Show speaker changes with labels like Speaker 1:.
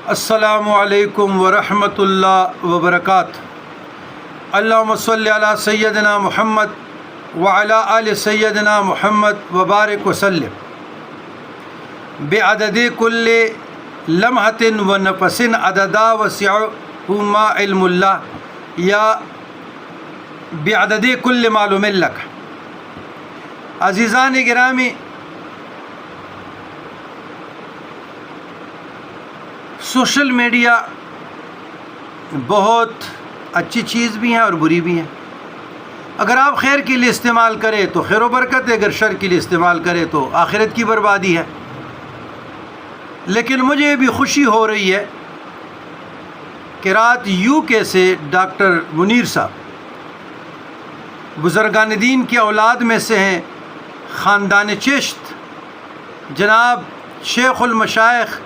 Speaker 1: السلام علیکم ورحمۃ اللہ وبرکاتہ۔ اللہم صلی علی سیدنا محمد وعلی آل سیدنا محمد وبارک وسلم۔ بعدد کل لمحۃ ونفس عددا وسعہ ما علم اللہ، یا بعدد کل معلوم لک۔ عزیزان گرامی، سوشل میڈیا بہت اچھی چیز بھی ہے اور بری بھی ہے۔ اگر آپ خیر کے لیے استعمال کریں تو خیر و برکت ہے، اگر شر کے لیے استعمال کریں تو آخرت کی بربادی ہے۔ لیکن مجھے بھی خوشی ہو رہی ہے کہ رات UK سے ڈاکٹر منیر صاحب بزرگان دین کی اولاد میں سے ہیں، خاندان چشت، جناب شیخ المشائخ